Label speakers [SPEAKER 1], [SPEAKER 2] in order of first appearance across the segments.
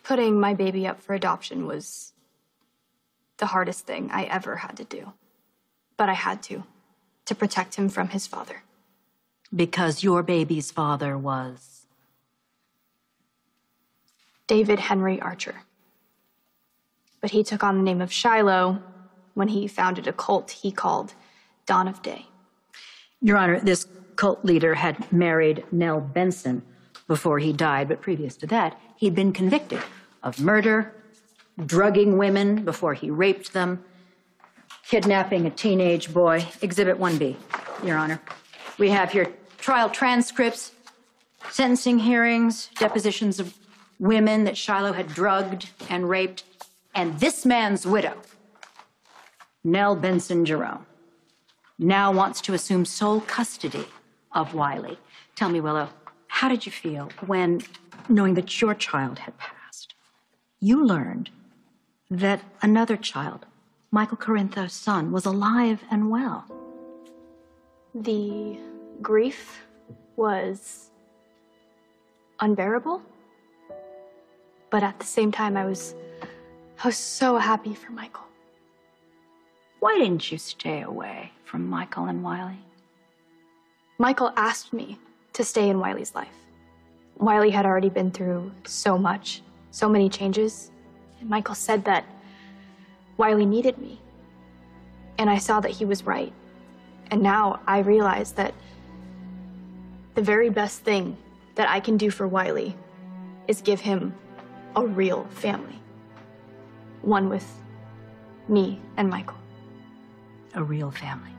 [SPEAKER 1] Putting my baby up for adoption was the hardest thing I ever had to do. But I had to protect him from his father.
[SPEAKER 2] Because your baby's father was?
[SPEAKER 1] David Henry Archer. But he took on the name of Shiloh when he founded a cult he called Dawn of Day.
[SPEAKER 2] Your Honor, this cult leader had married Nell Benson before he died, but previous to that, he'd been convicted of murder, drugging women before he raped them, kidnapping a teenage boy. Exhibit 1B, Your Honor. We have here trial transcripts, sentencing hearings, depositions of women that Shiloh had drugged and raped, and this man's widow, Nell Benson Jerome, now wants to assume sole custody of Wiley. Tell me, Willow, how did you feel when, knowing that your child had passed, you learned that another child, Michael Corinthos' son, was alive and well?
[SPEAKER 1] The grief was unbearable, but at the same time, I was so happy for Michael.
[SPEAKER 2] Why didn't you stay away from Michael and Wiley?
[SPEAKER 1] Michael asked me to stay in Wiley's life. Wiley had already been through so much, so many changes, and Michael said that Wiley needed me. And I saw that he was right. And now I realize that the very best thing that I can do for Wiley is give him a real family. One with me and Michael.
[SPEAKER 2] A real family.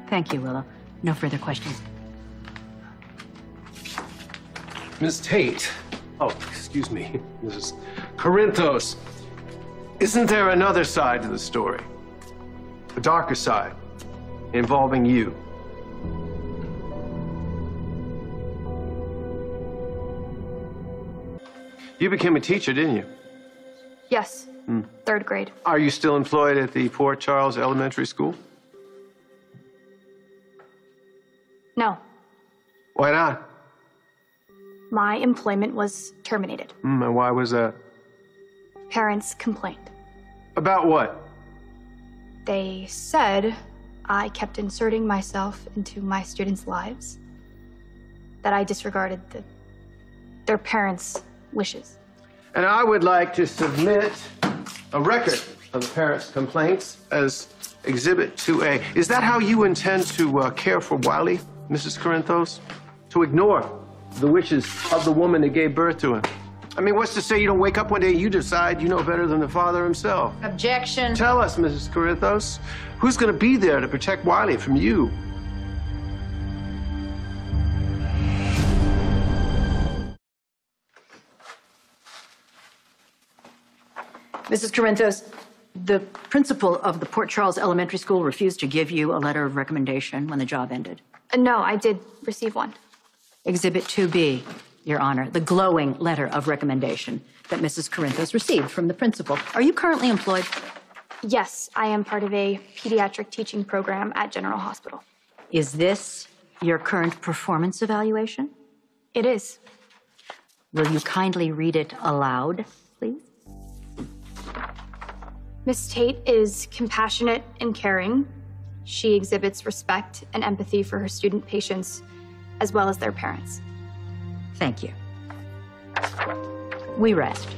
[SPEAKER 2] Thank you, Willow. No further questions.
[SPEAKER 3] Ms. Tate. Oh, excuse me, Mrs. Corinthos. Isn't there another side to the story? A darker side, involving you. You became a teacher, didn't you?
[SPEAKER 1] Yes, 3rd grade.
[SPEAKER 3] Are you still employed at the Port Charles Elementary School?
[SPEAKER 1] No.
[SPEAKER 3] Why not?
[SPEAKER 1] My employment was terminated.
[SPEAKER 3] And why was that?
[SPEAKER 1] Parents complained.
[SPEAKER 3] About what?
[SPEAKER 1] They said I kept inserting myself into my students' lives, that I disregarded their parents' wishes.
[SPEAKER 3] And I would like to submit a record of the parents' complaints as Exhibit 2A. Is that how you intend to care for Wiley, Mrs. Corinthos? To ignore the wishes of the woman that gave birth to him? I mean, what's to say you don't wake up one day and you decide you know better than the father himself?
[SPEAKER 2] Objection.
[SPEAKER 3] Tell us, Mrs. Corinthos, who's going to be there to protect Wiley from you?
[SPEAKER 2] Mrs. Corinthos, the principal of the Port Charles Elementary School refused to give you a letter of recommendation when the job ended.
[SPEAKER 1] No, I did receive one.
[SPEAKER 2] Exhibit 2B, Your Honor, the glowing letter of recommendation that Mrs. Corinthos received from the principal. Are you currently employed?
[SPEAKER 1] Yes, I am part of a pediatric teaching program at General Hospital.
[SPEAKER 2] Is this your current performance evaluation?
[SPEAKER 1] It is.
[SPEAKER 2] Will you kindly read it aloud, please?
[SPEAKER 1] Miss Tate is compassionate and caring. She exhibits respect and empathy for her student patients, as well as their parents.
[SPEAKER 2] Thank you. We rest.